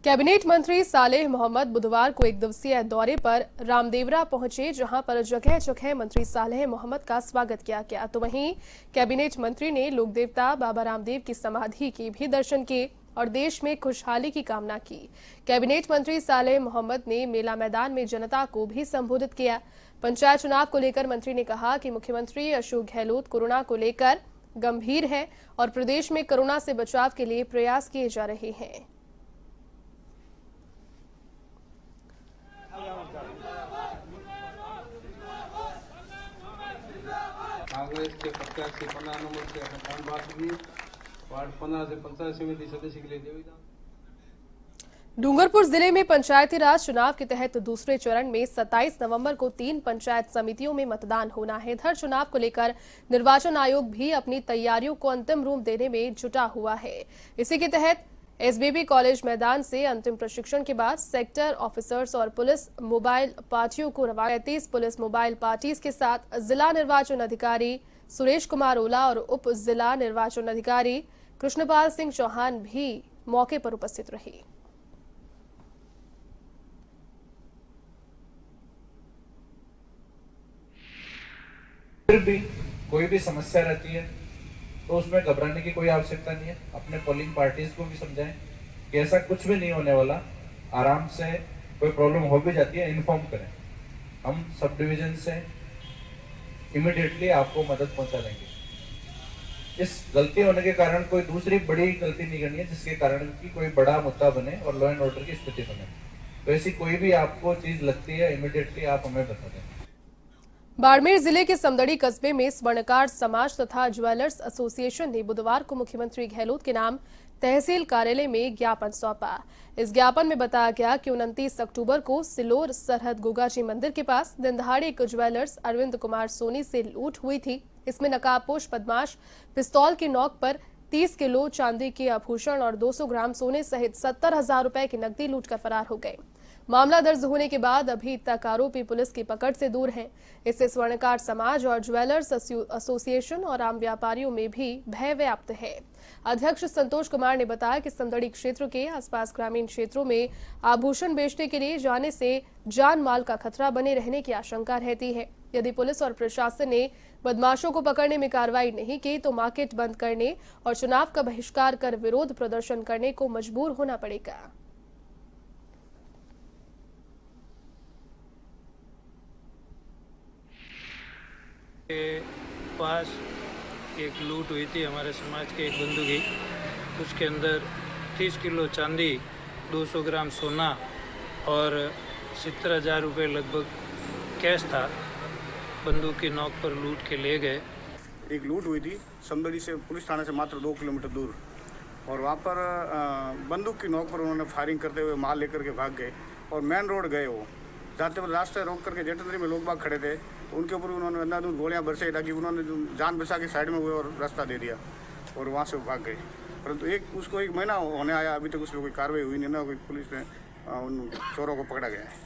Cabinet मंत्री सालेह मोहम्मद बुधवार को एक दिवसीय दौरे पर रामदेवरा पहुंचे, जहां पर जगह जगह मंत्री सालेह मोहम्मद का स्वागत किया गया। तो वहीं कैबिनेट मंत्री ने लोक देवता बाबा रामदेव की समाधि के भी दर्शन किए और देश में खुशहाली की कामना की। कैबिनेट मंत्री सालेह मोहम्मद ने मेला मैदान में जनता को भी संबोधित किया। पंचायत चुनाव को लेकर मंत्री ने कहा कि मुख्यमंत्री अशोक गहलोत कोरोना को लेकर गंभीर है और प्रदेश में कोरोना से बचाव के लिए प्रयास किए जा रहे हैं। कांग्रेस के प्रत्याशी 15 नंबर से फॉर्म बात हुई। वार्ड 15 से पंचायत समिति सदस्य के लिए निवेदन। डूंगरपुर जिले में पंचायती राज चुनाव के तहत दूसरे चरण में 27 नवंबर को 3 पंचायत समितियों में मतदान होना है। इधर चुनाव को लेकर निर्वाचन आयोग भी अपनी तैयारियों को अंतिम रूप देने में जुटा हुआ है। इसी के तहत एसबीबी कॉलेज मैदान से अंतिम प्रशिक्षण के बाद सेक्टर ऑफिसर्स और पुलिस मोबाइल पार्टियों को रवाना। 33 पुलिस मोबाइल पार्टीज के साथ जिला निर्वाचन अधिकारी सुरेश कुमार ओला और उप जिला निर्वाचन अधिकारी कृष्णपाल सिंह चौहान भी मौके पर उपस्थित रहे। फिर भी कोई भी समस्या रहती है तो उसमें घबराने की कोई आवश्यकता नहीं है। अपने पोलिंग पार्टीज को भी समझाएं कि ऐसा कुछ भी नहीं होने वाला। आराम से कोई प्रॉब्लम हो भी जाती है इन्फॉर्म करें। हम सब डिवीजन से इमीडिएटली आपको मदद पहुंचा देंगे। इस गलती होने के कारण कोई दूसरी बड़ी गलती नहीं करनी है जिसके कारण की कोई बड़ा मुद्दा बने और लॉ एंड ऑर्डर की स्थिति बने। तो ऐसी कोई भी आपको चीज लगती है इमीडिएटली आप हमें बता दें। बाड़मेर जिले के समदड़ी कस्बे में स्वर्णकार समाज तथा ज्वेलर्स एसोसिएशन ने बुधवार को मुख्यमंत्री गहलोत के नाम तहसील कार्यालय में ज्ञापन सौंपा। इस ज्ञापन में बताया गया कि 29 अक्टूबर को सिलोर सरहद गोगाजी मंदिर के पास दिन दहाड़े एक ज्वेलर्स अरविंद कुमार सोनी से लूट हुई थी। इसमें नकाबपोश बदमाश पिस्तौल की नोक पर 30 किलो चांदी के आभूषण और 200 ग्राम सोने सहित 70,000 रुपए की नकदी लूटकर फरार हो गए। मामला दर्ज होने के बाद अभी तक आरोपी पुलिस की पकड़ से दूर हैं। इससे स्वर्णकार समाज और ज्वेलर्स एसोसिएशन और आम व्यापारियों में भी भय व्याप्त है। अध्यक्ष संतोष कुमार ने बताया कि समदड़ी क्षेत्र के आसपास ग्रामीण क्षेत्रों में आभूषण बेचने के लिए जाने से जान माल का खतरा बने रहने की आशंका रहती है। यदि पुलिस और प्रशासन ने बदमाशों को पकड़ने में कार्रवाई नहीं की तो मार्केट बंद करने और चुनाव का बहिष्कार कर विरोध प्रदर्शन करने को मजबूर होना पड़ेगा। के पास एक लूट हुई थी हमारे समाज के एक बंधु की। उसके अंदर 30 किलो चांदी, 200 ग्राम सोना और 70,000 रुपये लगभग कैश था। बंदूक की नोक पर लूट के ले गए। एक लूट हुई थी समदड़ी से पुलिस थाने से मात्र 2 किलोमीटर दूर, और वहाँ पर बंदूक की नोक पर उन्होंने फायरिंग करते हुए माल लेकर के भाग गए और मेन रोड गए। वो जाते हुए रास्ते रोक करके जेठंदरी में लोग बाग खड़े थे तो उनके ऊपर उन्होंने अंधाधुंध गोलियां बरसाई ताकि उन्होंने जान बचा के साइड में हुए और रास्ता दे दिया और वहाँ से भाग गए। परंतु उसको 1 महीना होने आया, अभी तक उसमें कोई कार्रवाई हुई नहीं, ना कोई पुलिस ने उन चोरों को पकड़ा गया है।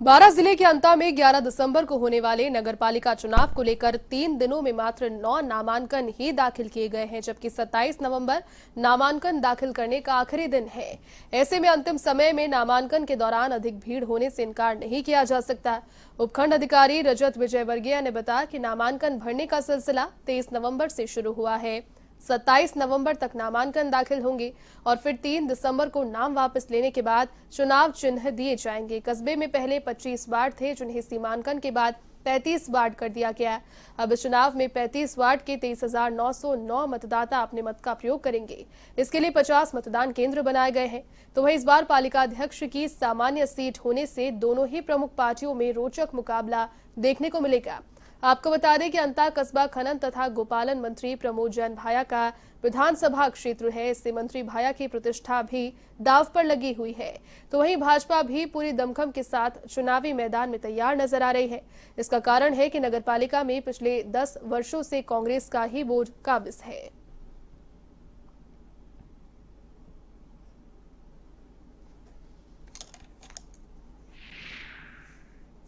बारां जिले के अंता में 11 दिसंबर को होने वाले नगरपालिका चुनाव को लेकर 3 दिनों में मात्र 9 नामांकन ही दाखिल किए गए हैं, जबकि 27 नवंबर नामांकन दाखिल करने का आखिरी दिन है। ऐसे में अंतिम समय में नामांकन के दौरान अधिक भीड़ होने से इनकार नहीं किया जा सकता। उपखंड अधिकारी रजत विजयवर्गीय ने बताया कि नामांकन भरने का सिलसिला 23 नवंबर से शुरू हुआ है। 27 नवंबर तक नामांकन दाखिल होंगे और फिर 3 दिसंबर को नाम वापस लेने के बाद चुनाव चिन्ह दिए जाएंगे। कस्बे में पहले 25 वार्ड थे, जिन्हें सीमांकन के बाद 35 वार्ड कर दिया गया। अब इस चुनाव में 35 वार्ड के 23,909 मतदाता अपने मत का प्रयोग करेंगे। इसके लिए 50 मतदान केंद्र बनाए गए हैं। तो वहीं इस बार पालिका अध्यक्ष की सामान्य सीट होने से दोनों ही प्रमुख पार्टियों में रोचक मुकाबला देखने को मिलेगा। आपको बता दें कि अंता कस्बा खनन तथा गोपालन मंत्री प्रमोद जैन भाया का विधानसभा क्षेत्र है। इससे मंत्री भाया की प्रतिष्ठा भी दांव पर लगी हुई है। तो वहीं भाजपा भी पूरी दमखम के साथ चुनावी मैदान में तैयार नजर आ रही है। इसका कारण है कि नगरपालिका में पिछले 10 वर्षों से कांग्रेस का ही बोझ काबिज है।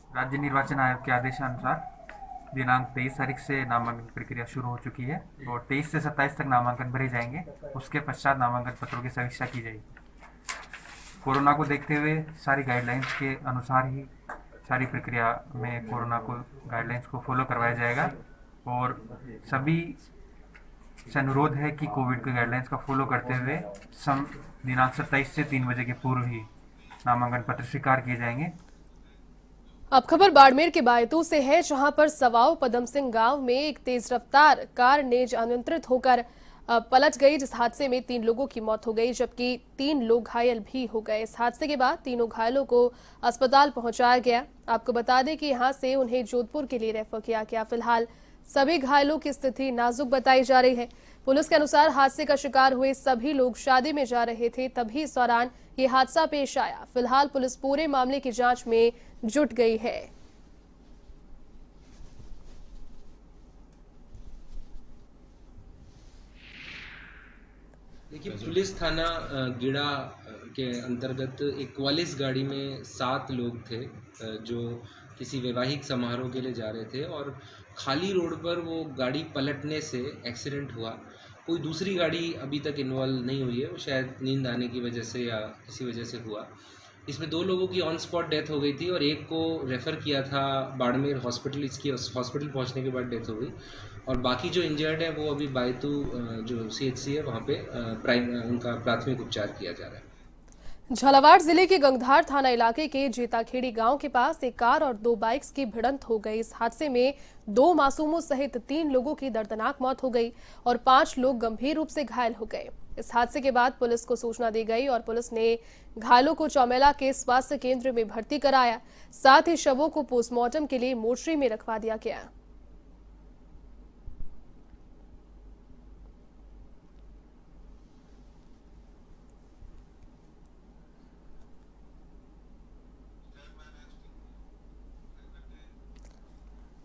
राज्य निर्वाचन आयोग के आदेशानुसार दिनांक 23 तारीख से नामांकन प्रक्रिया शुरू हो चुकी है और 23 से 27 तक नामांकन भरे जाएंगे। उसके पश्चात नामांकन पत्रों की समीक्षा की जाएगी। कोरोना को देखते हुए सारी गाइडलाइंस के अनुसार ही सारी प्रक्रिया में कोरोना को गाइडलाइंस को फॉलो करवाया जाएगा और सभी से अनुरोध है कि कोविड के गाइडलाइंस का फॉलो करते हुए दिनांक 27 से 3 बजे के पूर्व ही नामांकन पत्र स्वीकार किए जाएंगे। अब खबर बाड़मेर के बायतू से है, जहां पर सवाओ पदम सिंह गांव में एक तेज रफ्तार कार ने अनियंत्रित होकर पलट गई, जिस हादसे में 3 लोगों की मौत हो गई जबकि 3 लोग घायल भी हो गए। इस हादसे के बाद तीनों घायलों को अस्पताल पहुंचाया गया। आपको बता दें कि यहां से उन्हें जोधपुर के लिए रेफर किया गया। फिलहाल सभी घायलों की स्थिति नाजुक बताई जा रही है। पुलिस के अनुसार हादसे का शिकार हुए सभी लोग शादी में जा रहे थे, तभी इस दौरान ये हादसा पेश आया। फिलहाल पुलिस पूरे मामले की जांच में जुट गई है। देखिए, पुलिस थाना गिड़ा के अंतर्गत एक क्वालिस गाड़ी में 7 लोग थे जो किसी वैवाहिक समारोह के लिए जा रहे थे और खाली रोड पर वो गाड़ी पलटने से एक्सीडेंट हुआ। कोई दूसरी गाड़ी अभी तक इन्वॉल्व नहीं हुई है, वो शायद नींद आने की वजह से या किसी वजह से हुआ। इसमें 2 लोगों की ऑन स्पॉट डेथ हो गई थी और एक को रेफ़र किया था बाड़मेर हॉस्पिटल। इसकी हॉस्पिटल पहुंचने के बाद डेथ हो गई और बाकी जो इंजर्ड है वो अभी बायतू जो CHC है वहाँ पे उनका प्राथमिक उपचार किया जा रहा है। झालावाड़ जिले के गंगधार थाना इलाके के जेताखेड़ी गांव के पास एक कार और 2 बाइक्स की भिड़ंत हो गई। इस हादसे में 2 मासूमों सहित 3 लोगों की दर्दनाक मौत हो गई और 5 लोग गंभीर रूप से घायल हो गए। इस हादसे के बाद पुलिस को सूचना दी गई और पुलिस ने घायलों को चौमेला के स्वास्थ्य केंद्र में भर्ती कराया। साथ ही शवों को पोस्टमार्टम के लिए मोर्चरी में रखवा दिया गया।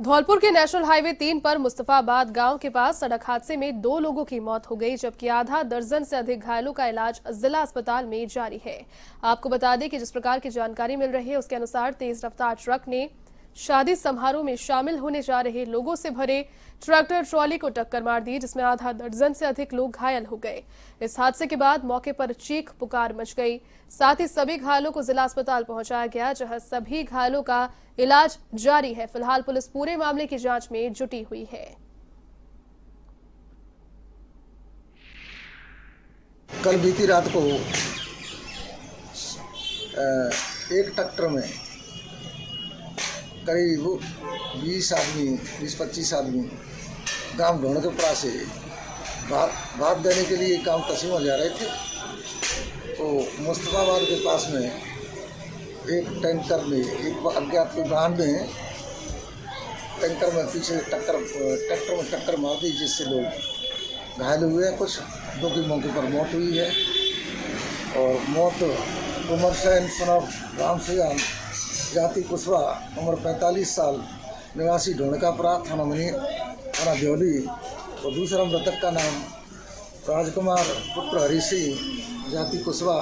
धौलपुर के नेशनल हाईवे 3 पर मुस्तफाबाद गांव के पास सड़क हादसे में 2 लोगों की मौत हो गई जबकि आधा दर्जन से अधिक घायलों का इलाज जिला अस्पताल में जारी है। आपको बता दें कि जिस प्रकार की जानकारी मिल रही है उसके अनुसार तेज रफ्तार ट्रक ने शादी समारोह में शामिल होने जा रहे लोगों से भरे ट्रैक्टर ट्रॉली को टक्कर मार दी, जिसमें आधा दर्जन से अधिक लोग घायल हो गए। इस हादसे के बाद मौके पर चीख पुकार मच गई। साथ ही सभी घायलों को जिला अस्पताल पहुंचाया गया, जहां सभी घायलों का इलाज जारी है। फिलहाल पुलिस पूरे मामले की जांच में जुटी हुई है। कल बीती रात को एक ट्रैक्टर में करीब 20-25 आदमी गांव ढोण के पास से भात देने के लिए काम तस्वीर जा रहे थे। तो मुस्तफाबाद के पास में एक टैंकर में एक अज्ञात वाहन में टैंकर में पीछे ट्रैक्टर में टक्कर मार दी, जिससे लोग घायल हुए हैं। कुछ 2 की मौके पर मौत हुई है और मौत उमर सैन सनफ राम सियाल जाति कुशवा उम्र 45 साल निवासी ढोणकापुरा थाना देवली और दूसरा मृतक का नाम राजकुमार पुत्र हरि सिंह जाति कुशवा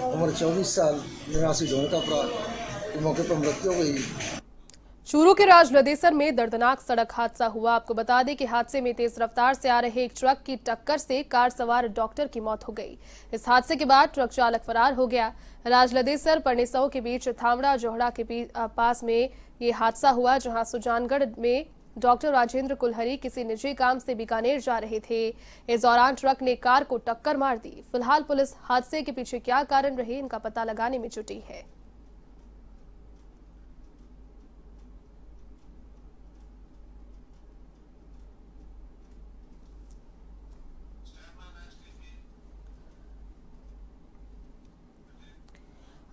उम्र 24 साल निवासी ढोणकापुरा की मौके पर मृत्यु हो गई। चूरू के राजलदेसर में दर्दनाक सड़क हादसा हुआ। आपको बता दें कि हादसे में तेज रफ्तार से आ रहे एक ट्रक की टक्कर से कार सवार डॉक्टर की मौत हो गई। इस हादसे के बाद ट्रक चालक फरार हो गया। राजलदेसर परनेसऊ के बीच थामड़ा जोहड़ा के पास में ये हादसा हुआ, जहां सुजानगढ़ में डॉक्टर राजेंद्र कुलहरी किसी निजी काम से बीकानेर जा रहे थे। इस दौरान ट्रक ने कार को टक्कर मार दी। फिलहाल पुलिस हादसे के पीछे क्या कारण रहे, इनका पता लगाने में जुटी है।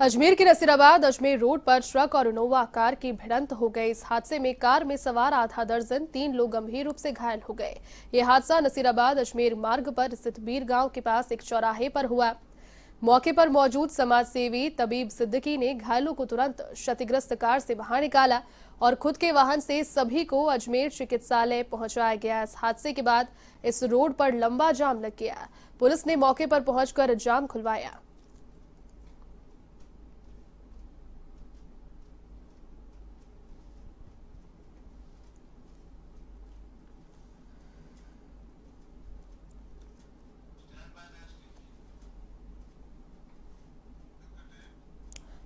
अजमेर के नसीराबाद अजमेर रोड पर ट्रक और इनोवा कार की भिड़ंत हो गई। इस हादसे में कार में सवार आधा दर्जन 3 लोग गंभीर रूप से घायल हो गए। यह हादसा नसीराबाद अजमेर मार्ग पर स्थित बीर गांव के पास एक चौराहे पर हुआ। मौके पर मौजूद समाजसेवी तबीब सिद्दीकी ने घायलों को तुरंत क्षतिग्रस्त कार से बाहर निकाला और खुद के वाहन से सभी को अजमेर चिकित्सालय पहुंचाया गया। इस हादसे के बाद इस रोड पर लंबा जाम लग गया। पुलिस ने मौके पर पहुंचकर जाम खुलवाया।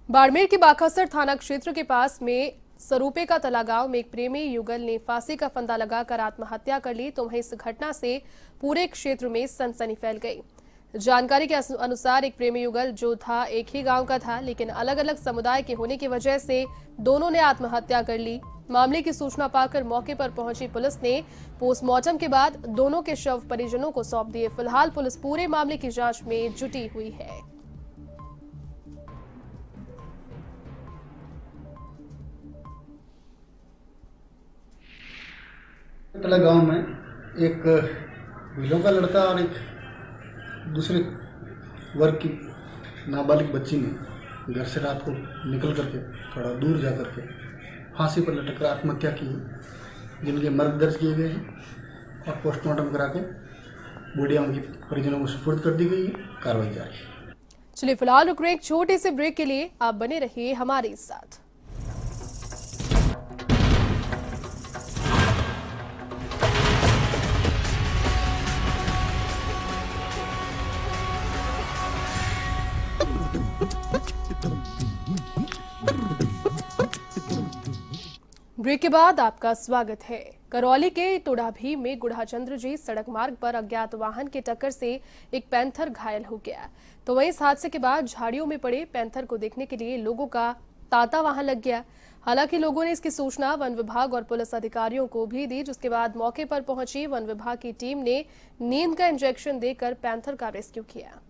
बाड़मेर के बाखासर थाना क्षेत्र के पास में सरूपे का तला गांव में एक प्रेमी युगल ने फांसी का फंदा लगाकर आत्महत्या कर ली। तो वहीं इस घटना से पूरे क्षेत्र में सनसनी फैल गई। जानकारी के अनुसार एक प्रेमी युगल जो था एक ही गांव का था, लेकिन अलग अलग समुदाय के होने की वजह से दोनों ने आत्महत्या कर ली। मामले की सूचना पाकर मौके पर पहुंची पुलिस ने पोस्टमार्टम के बाद दोनों के शव परिजनों को सौंप दिए। फिलहाल पुलिस पूरे मामले की जांच में जुटी हुई है। तला गांव में एक विलों का लड़का और एक दूसरे वर्ग की नाबालिग बच्ची ने घर से रात को निकल करके थोड़ा दूर जा करके फांसी पर लटक कर आत्महत्या की, जिनके मर्ग दर्ज किए गए हैं और पोस्टमार्टम करा के बॉडी उनकी परिजनों को सुपुर्द कर दी गई है। कार्रवाई जारी है। चलिए फिलहाल रुक रहे एक छोटे से ब्रेक के लिए, आप बने रहिए हमारे साथ। ब्रेक के बाद आपका स्वागत है। करौली के टोडाभी में गुढ़ाचंद्र जी सड़क मार्ग पर अज्ञात वाहन की टक्कर से एक पैंथर घायल हो गया। तो वहीं इस हादसे के बाद झाड़ियों में पड़े पैंथर को देखने के लिए लोगों का तांता वहां लग गया। हालांकि लोगों ने इसकी सूचना वन विभाग और पुलिस अधिकारियों को भी दी, जिसके बाद मौके पर पहुंची वन विभाग की टीम ने नींद का इंजेक्शन देकर पैंथर का रेस्क्यू किया।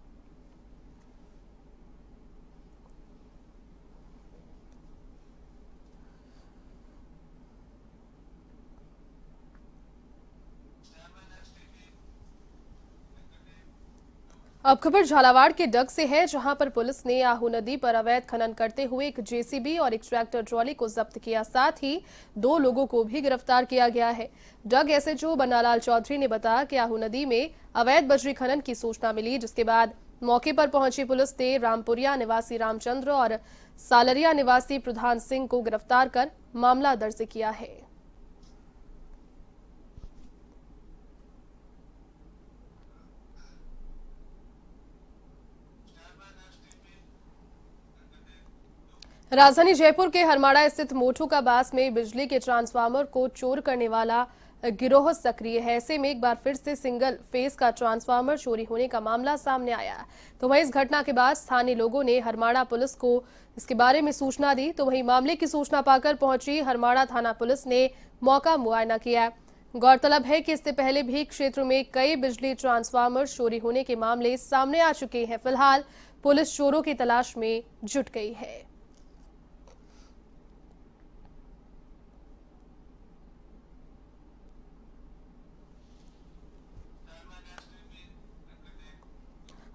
अब खबर झालावाड़ के डग से है, जहां पर पुलिस ने आहू नदी पर अवैध खनन करते हुए एक जेसीबी और एक ट्रैक्टर ट्रॉली को जब्त किया। साथ ही 2 लोगों को भी गिरफ्तार किया गया है। डग एसएचओ बन्नालाल चौधरी ने बताया कि आहू नदी में अवैध बजरी खनन की सूचना मिली, जिसके बाद मौके पर पहुंची पुलिस ने रामपुरिया निवासी रामचंद्र और सालरिया निवासी प्रधान सिंह को गिरफ्तार कर मामला दर्ज किया है। राजधानी जयपुर के हरमाड़ा स्थित मोठू का बास में बिजली के ट्रांसफार्मर को चोर करने वाला गिरोह सक्रिय है। ऐसे में एक बार फिर से सिंगल फेस का ट्रांसफार्मर चोरी होने का मामला सामने आया। तो वहीं इस घटना के बाद स्थानीय लोगों ने हरमाड़ा पुलिस को इसके बारे में सूचना दी। तो वहीं मामले की सूचना पाकर पहुंची हरमाड़ा थाना पुलिस ने मौका मुआयना किया। गौरतलब है कि इससे पहले भी क्षेत्र में कई बिजली ट्रांसफार्मर चोरी होने के मामले सामने आ चुके हैं। फिलहाल पुलिस चोरों की तलाश में जुट गई है।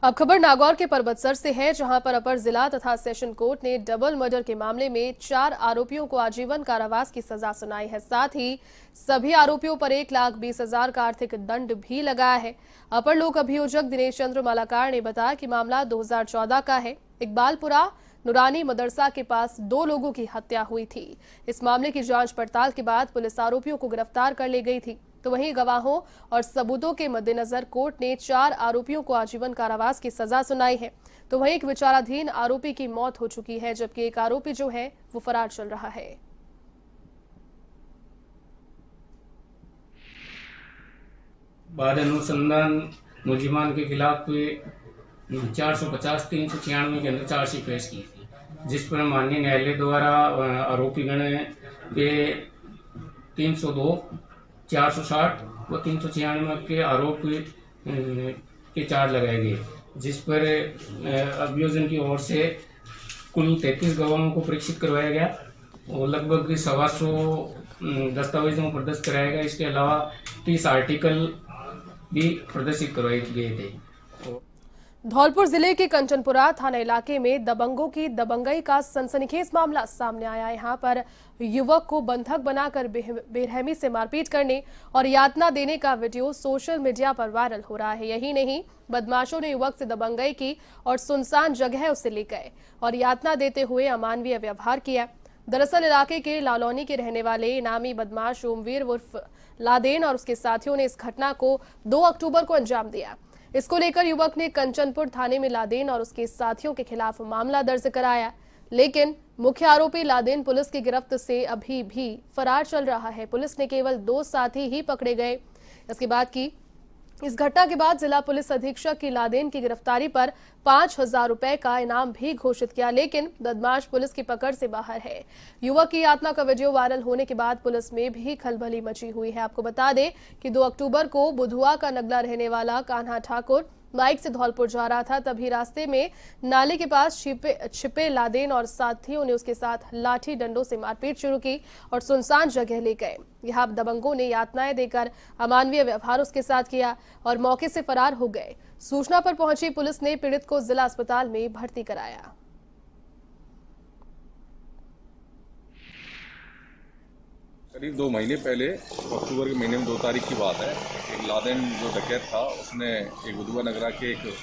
अब खबर नागौर के परबतसर से है, जहां पर अपर जिला तथा सेशन कोर्ट ने डबल मर्डर के मामले में 4 आरोपियों को आजीवन कारावास की सजा सुनाई है। साथ ही सभी आरोपियों पर 1,20,000 का आर्थिक दंड भी लगाया है। अपर लोक अभियोजक दिनेश चंद्र मालाकार ने बताया कि मामला 2014 का है। इकबालपुरा नूरानी मदरसा के पास 2 लोगों की हत्या हुई थी। इस मामले की जांच पड़ताल के बाद पुलिस आरोपियों को गिरफ्तार कर ले गई थी। तो वहीं गवाहों और सबूतों के मद्देनजर कोर्ट ने 4 आरोपियों को आजीवन कारावास की सजा सुनाई है। तो वहीं एक विचाराधीन आरोपी की मौत हो चुकी है, जबकि एक आरोपी जो है वो फरार चल रहा है। बाद अनुसंधान मुलजिमान के खिलाफ 450-396 के अंदर चार्जशीट पेश की थी, जिस पर माननीय न्यायालय द्वारा आरोपीगण के 302, 460 व 396 के आरोप के चार्ज लगाए गए, जिस पर अभियोजन की ओर से कुल 33 गवाहों को परीक्षित करवाया गया और लगभग 125 दस्तावेजों पर दर्ज कराया गया। इसके अलावा 30 आर्टिकल भी प्रदर्शित करवाए गए थे। धौलपुर जिले के कंचनपुरा थाना इलाके में दबंगों की दबंगई का सनसनीखेज मामला सामने आया। यहां पर युवक को बंधक बनाकर बेरहमी से मारपीट करने और यातना देने का वीडियो सोशल मीडिया पर वायरल हो रहा है। यही नहीं, बदमाशों ने युवक से दबंगई की और सुनसान जगह उसे ले गए और यातना देते हुए अमानवीय व्यवहार किया। दरअसल इलाके के लालौनी के रहने वाले इनामी बदमाश ओमवीर उर्फ लादेन और उसके साथियों ने इस घटना को 2 अक्टूबर को अंजाम दिया। इसको लेकर युवक ने कंचनपुर थाने में लादेन और उसके साथियों के खिलाफ मामला दर्ज कराया। लेकिन मुख्य आरोपी लादेन पुलिस की गिरफ्त से अभी भी फरार चल रहा है। पुलिस ने केवल 2 साथी ही पकड़े गए। इसके बाद की इस घटना के बाद जिला पुलिस अधीक्षक की लादेन की गिरफ्तारी पर 5,000 रुपए का इनाम भी घोषित किया, लेकिन बदमाश पुलिस की पकड़ से बाहर है। युवक की यातना का वीडियो वायरल होने के बाद पुलिस में भी खलबली मची हुई है। आपको बता दें कि 2 अक्टूबर को बुधुआ का नगला रहने वाला कान्हा ठाकुर बाइक से धौलपुर जा रहा था। तभी रास्ते में नाले के पास छिपे लादेन और साथियों ने उसके साथ लाठी डंडों से मारपीट शुरू की और सुनसान जगह ले गए। यहाँ दबंगों ने यातनाएं देकर अमानवीय व्यवहार उसके साथ किया और मौके से फरार हो गए। सूचना पर पहुंची पुलिस ने पीड़ित को जिला अस्पताल में भर्ती कराया। करीब 2 महीने पहले अक्टूबर के महीने में 2 तारीख की बात है, एक लादेन जो डकैत था उसने एक बुधुआ नगरा के एक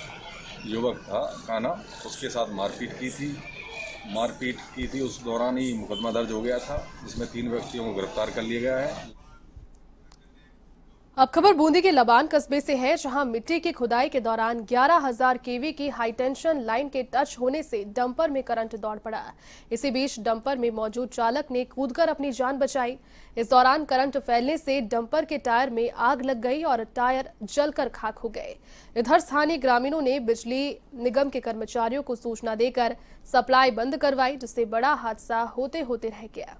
युवक था काना, उसके साथ मारपीट की थी। उस दौरान ही मुकदमा दर्ज हो गया था, जिसमें 3 व्यक्तियों को गिरफ्तार कर लिया गया है। अब खबर बूंदी के लबान कस्बे से है, जहां मिट्टी की खुदाई के दौरान 11,000 केवी की हाई टेंशन लाइन के टच होने से डंपर में करंट दौड़ पड़ा। इसी बीच डंपर में मौजूद चालक ने कूदकर अपनी जान बचाई। इस दौरान करंट फैलने से डंपर के टायर में आग लग गई और टायर जलकर खाक हो गए। इधर स्थानीय ग्रामीणों ने बिजली निगम के कर्मचारियों को सूचना देकर सप्लाई बंद करवाई, जिससे बड़ा हादसा होते होते रह गया।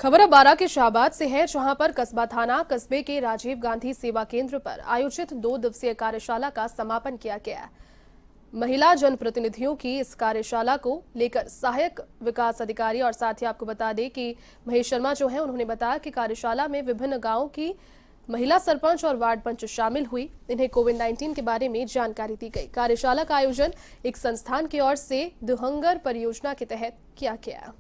खबर अब बारा के शाहबाद से है, जहां पर कस्बा थाना कस्बे के राजीव गांधी सेवा केंद्र पर आयोजित 2 दिवसीय कार्यशाला का समापन किया गया। महिला जनप्रतिनिधियों की इस कार्यशाला को लेकर सहायक विकास अधिकारी और साथ ही आपको बता दें कि महेश शर्मा जो है उन्होंने बताया कि कार्यशाला में विभिन्न गांवों की महिला सरपंच और वार्ड पंच शामिल हुई। इन्हें कोविड-19 के बारे में जानकारी दी गई। कार्यशाला का आयोजन एक संस्थान की ओर से दुहंगर परियोजना के तहत किया गया।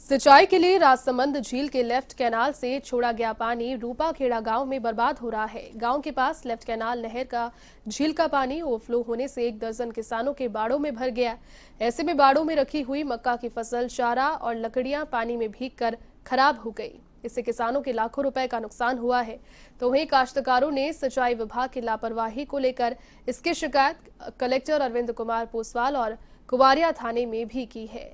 सिंचाई के लिए राजसमंद झील के लेफ्ट कैनाल से छोड़ा गया पानी रूपाखेड़ा गांव में बर्बाद हो रहा है। गांव के पास लेफ्ट कैनाल नहर का झील का पानी ओवरफ्लो होने से 1 दर्जन किसानों के बाड़ों में भर गया। ऐसे में बाड़ों में रखी हुई मक्का की फसल, चारा और लकड़ियां पानी में भीगकर खराब हो गई। इससे किसानों के लाखों रुपए का नुकसान हुआ है। तो वहीं काश्तकारों ने सिंचाई विभाग की लापरवाही को लेकर इसकी शिकायत कलेक्टर अरविंद कुमार पोसवाल और कुवारिया थाने में भी की है।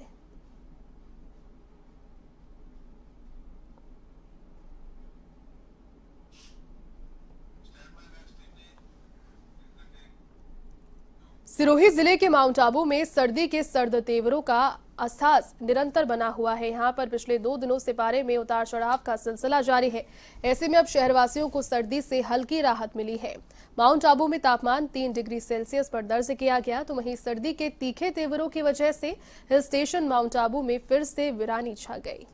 सिरोही जिले के माउंट आबू में सर्दी के सर्द तेवरों का अहसास निरंतर बना हुआ है। यहां पर पिछले 2 दिनों से पारे में उतार चढ़ाव का सिलसिला जारी है। ऐसे में अब शहरवासियों को सर्दी से हल्की राहत मिली है। माउंट आबू में तापमान 3 डिग्री सेल्सियस पर दर्ज किया गया। तो वहीं सर्दी के तीखे तेवरों की वजह से हिल स्टेशन माउंट आबू में फिर से वीरानी छा गई।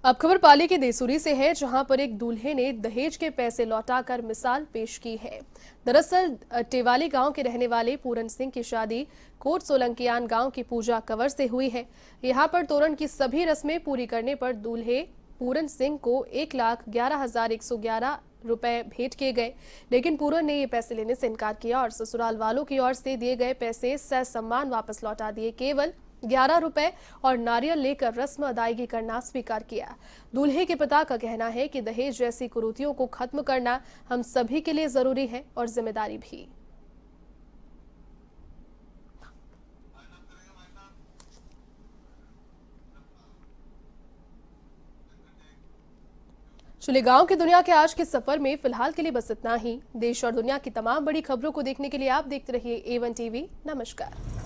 अब खबर पाली के देसूरी से है, जहां पर एक दूल्हे ने दहेज के पैसे लौटाकर मिसाल पेश की है। दरअसल टेवाली गांव के रहने वाले पूरन सिंह की शादी कोट सोलंकियान गांव की पूजा कंवर से हुई है। यहां पर तोरण की सभी रस्में पूरी करने पर दूल्हे पूरन सिंह को 1,11,111 रुपए भेंट किए गए, लेकिन पूरन ने ये पैसे लेने से इनकार किया और ससुराल वालों की ओर से दिए गए पैसे ससम्मान वापस लौटा दिए। केवल 11 रुपए और नारियल लेकर रस्म अदायगी करना स्वीकार किया। दूल्हे के पिता का कहना है कि दहेज जैसी कुरीतियों को खत्म करना हम सभी के लिए जरूरी है और जिम्मेदारी भी। चलिए गांव की दुनिया के आज के सफर में फिलहाल के लिए बस इतना ही। देश और दुनिया की तमाम बड़ी खबरों को देखने के लिए आप देखते रहिए A1 TV। नमस्कार।